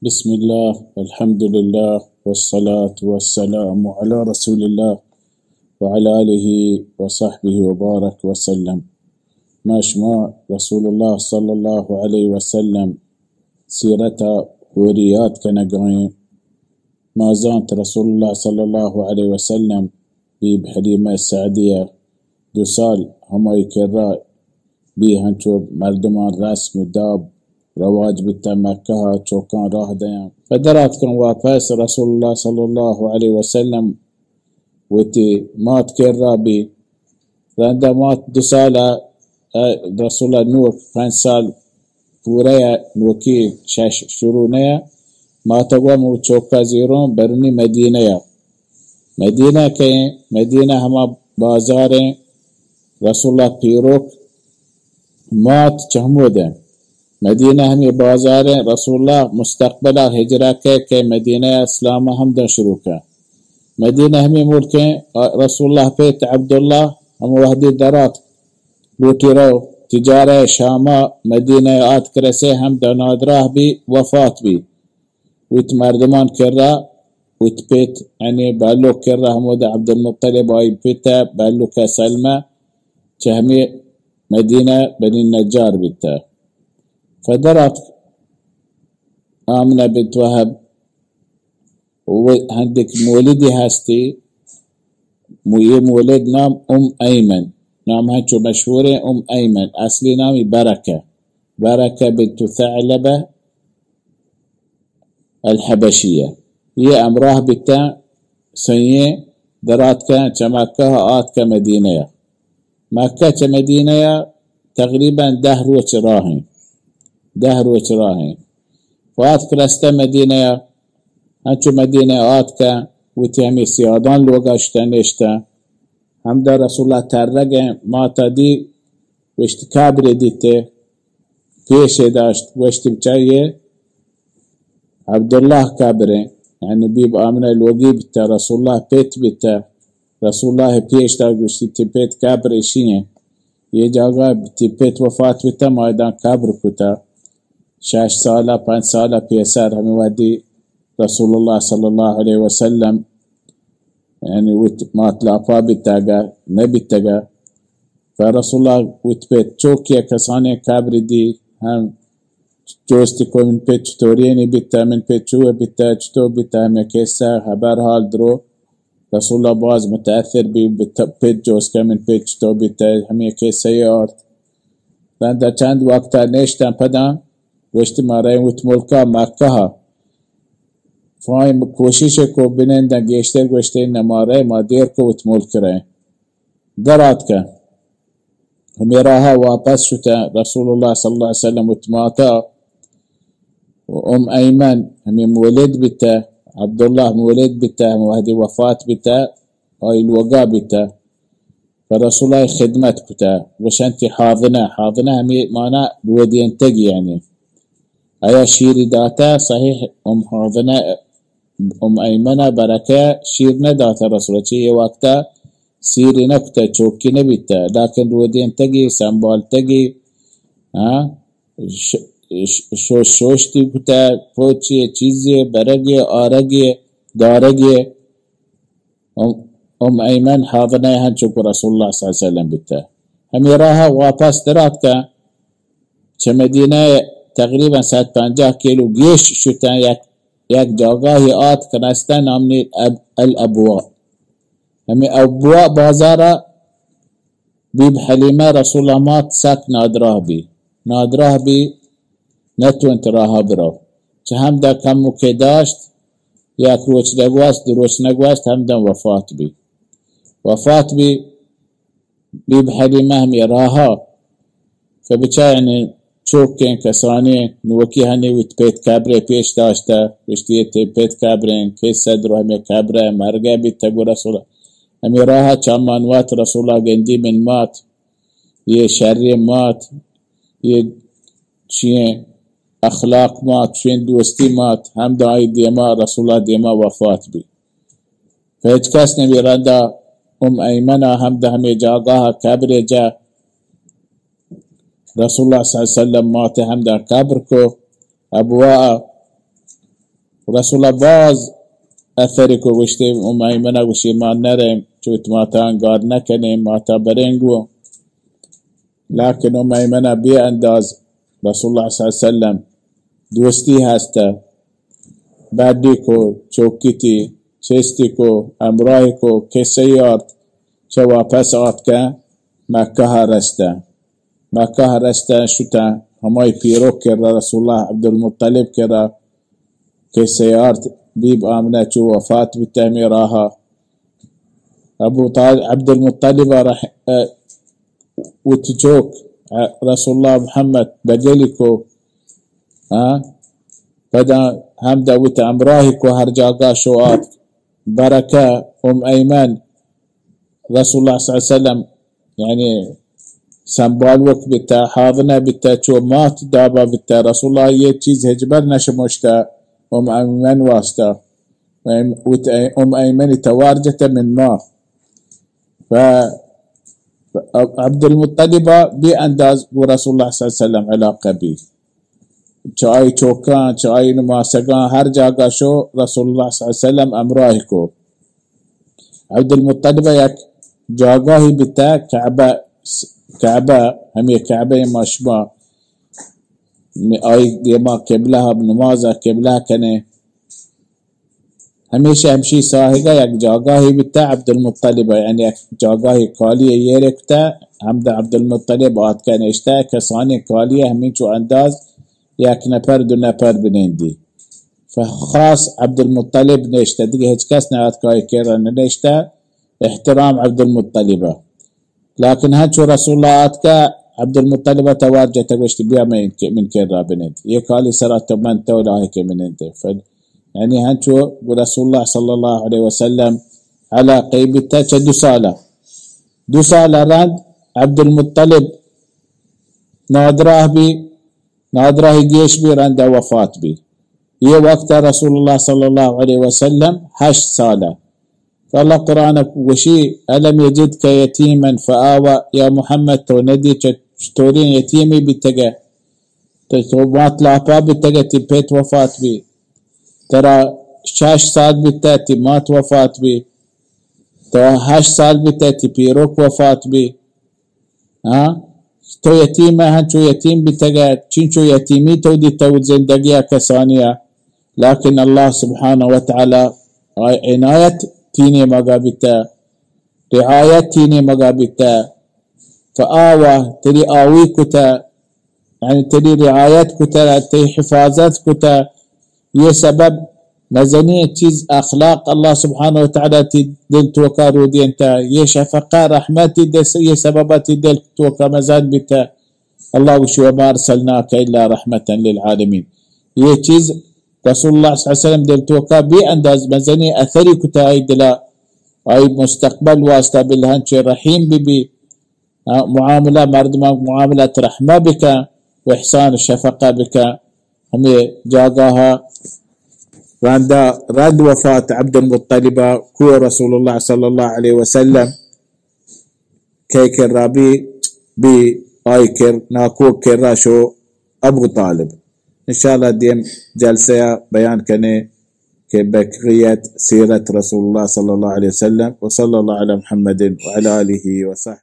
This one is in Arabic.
بسم الله الحمد لله والصلاة والسلام على رسول الله وعلى آله وصحبه وبارك وسلم. ماشما رسول الله صلى الله عليه وسلم سيرته وريات كنقعين ما زانت رسول الله صلى الله عليه وسلم بحليمة السعدية دوسال هما يكرا بيهنشوب مردمان رسم داب رواج بالتمكها چوكان راه ديان فدرات كان واپس رسول الله صلى الله عليه وسلم وتي مات كرا بي رنده مات دو سال رسول الله نور 5 سال پورا نوكي شش شروع نيا ما تقوم چوكا زيرون برني مدينة كي مدينة هما بازار رسول الله پیروک مات چهموده مدینہ ہمی بازار رسول اللہ مستقبل ہجرہ کے مدینہ اسلام ہم دن شروع کا مدینہ ہمی ملک رسول اللہ پیت عبداللہ ہم وحدی درات بوٹی رو تجارہ شامہ مدینہ آت کرسے ہم دن نادراہ بھی وفات بھی ویت مردمان کر رہا ویت پیت یعنی بلو کر رہا حمود عبد المطلب آئی پیتا بلو کا سلمہ چہمی مدینہ بنی النجار بیتا فدرت آمنة بنت وهب وعندك مولدي هستي مولد نام أيمن نام هنشو مشهورة أيمن أصلي نامي بركة بنت ثعلبة الحبشية هي أمراه بتا سنية درات كانت مكة آت كمدينة مكة كمدينة تقريبا دهر وشراهن فات كرستا مدينة هنچو مدينة آتكا وتهمي سيادان لوغا اشتا هم دا رسول الله ترقى ما تدي وشت كابر ديته پیش داشت وشت بچاية عبدالله كابره يعني بيب آمنة لوغي بتا رسول الله بيت بتا رسول الله پیش دا وشت بيت كابر اشيه ये जगह तिब्बत वफात बिता मैदान कब्र कुता 6 साल 5 साल पेसर हमें ودي رسول الله صلى الله عليه وسلم يعني ما تلاقى بتاجا نبي تاجا فرسول الله وتبت چوكيا كسانه كبر دي هم جوستي كون بيت توريني بتا من بيت شو بتا چتو بتا مكسا خبر حال درو رسول الله باز متأثر بيت جوز كمن بيت چتو بتا همي كيسا يارد لاندا چند وقتا نشتن پدا وشتی مارای وت ملکا مکه فایم کوشش کو بننده گشتر گشته نماره ما دیر کو وت ملک رहे درات کا میرا واپس شتا رسول الله صلى الله عليه وسلم وتماتا ايمن هم مولد بتا عبد الله مولد بتا وهدي وفات بتا اي الوقا بتا فرسول الله خدمت بتا وشنتي حاضنه هم معنى الودين تجي يعني ايا شيري داتا صحيح حاضنه ايمنه بركه شير نداتا رسول الله وقتا سيري نكتا چوكي نبيتا لكن رودين تجي سنبال تجي شوشتي كتا پوچي چيزي برگي آرگي دارگي ايمن حاضنه هنچوك رسول الله صلى الله عليه وسلم بيتا همي راها واپس درات کا چه مدينه تقریبا 150 کیلو گیش شدن یک جاگاهی آت کنستن نامنی الابواء همی ابواء بازارا بیب حلیمه رسول الله مات سک نادراه بی نتونت راه برو چه هم دا کمو که داشت یک روچ نگوست دروچ نگوست هم دا وفات بی بیب حلیمه همی راها فبچه یعنی چوکین کسانی نوکی هنی ویت پیت کبره پیش داشته وشتیت پیت کبرین که صدر همه کبره مرگه بیت تگو رسول همی راه چمانوات رسول الله گندی من مات یه شری مات یه چیه اخلاق مات چین دوستی مات هم دعای دیما رسول الله دیما وفات بی فهج کس نمی رنده ایمنه هم ده همه جاگاه کبره جا رسول الله صلى الله عليه وسلم مات هم در قبر کو ابواء رسول الله باز اثری کو گشته ام ایمنه گوشی ما نرم چوت ما تا انگار نکنیم ما تا برنگو، لكن ام ایمنه بی انداز رسول الله صلی الله علیه وسلم دوستی هسته، بعدی کو چوکیتی چستی کو امراهی کو کسی یارد چه واپس آت که مکه ها رسته شده همای پیرو کرده رسول الله عبدالمطلب کرده کسی یارد بیب آمنه چو وفات بتهمی راها ابو طالب عبدالمطلب وتجوك رسول الله محمد بجلكو بدا هم داوت امراهكو هر جاگا شوات بركة ايمن رسول الله صلى الله عليه وسلم يعني سنبالوك بتا حاضنه بتا شو مات دابا بتا رسول الله يه چیز هجبر نشمشتا ايمن واسطه ايمن توارجته من ما ف عبد المطلب بأنداز ورسول الله صلى الله عليه وسلم علاقه بي چای چوکان چای نماسگان هر جاگا شو رسول الله صلى الله عليه وسلم امراهی کو. عبد المطلب یک جاگاهی بتا کعبه همی کعبه ماشما آی دیما قبلها بنمازه قبلها کنه همیشه همشی ساهگه یک جاگاهی بتا عبدالمطلب یعنی یک جاگاهی کالیه یرکتا همده عبدالمطلب آت که نشته کسانی کالیه همین چو انداز یک نفر دو نفر بنیندی فخاص عبدالمطلب نشته دیگه هیچ کس نه آت که نشته احترام عبدالمطلبه لكن هنچو رسول الله آت که عبدالمطلب توارجه تگوشتی بیا من کرا بنید یک کالی سرات من تولاهی که مننده يعني هنشو رسول الله صلى الله عليه وسلم على قيبته دو سالة رند عبد المطلب نادراه جيش بي رند وفات بي يه وقت رسول الله صلى الله عليه وسلم 8 سالة فالله قرآن وشي ألم يجدك يتيما فآوى يا محمد توندي تورين يتيمي بتجا تتوبات لا بتجا تبيت وفات بي ترى 6 سال بتاتي مات وفات بي تو 8 سال بتاتي بيروك وفات بي تو يتيمة هنشو يتيم بتاقات چنشو يتيمي تو دي تو زندگية كسانية لكن الله سبحانه وتعالى عناية تيني مقابتا رعاية تيني مقابتا فآوى تري آوي كتا يعني تري رعايات كتا تري حفاظات كتا ये सबब मजनी चीज अखलाक अल्लाह सुब्हानहू व तआला दिल توقع رو دي انت ये शफका रहमती दस ये सबबती दिल توقع मजान बिता الله وشو ما ارسلناك الا رحمه للعالمين ये चीज रसूलुल्लाह सल्लल्लाहु अलैहि वसल्लम दिल توقع بانداز मजनी اثري كتا دلا اي مستقبل واسطه بالهنش رحيم ببي معامله مردم معامله رحمه بك واحسان الشفقه بك هم جاگاها رد وفاة عبد المطلب كو رسول الله صلى الله عليه وسلم كيكر رابي بي آيكر ناكو كراشو أبو طالب إن شاء الله ديم جلسة بيان كني كبقية سيرة رسول الله صلى الله عليه وسلم وصلى الله على محمد وعلى آله وصحبه.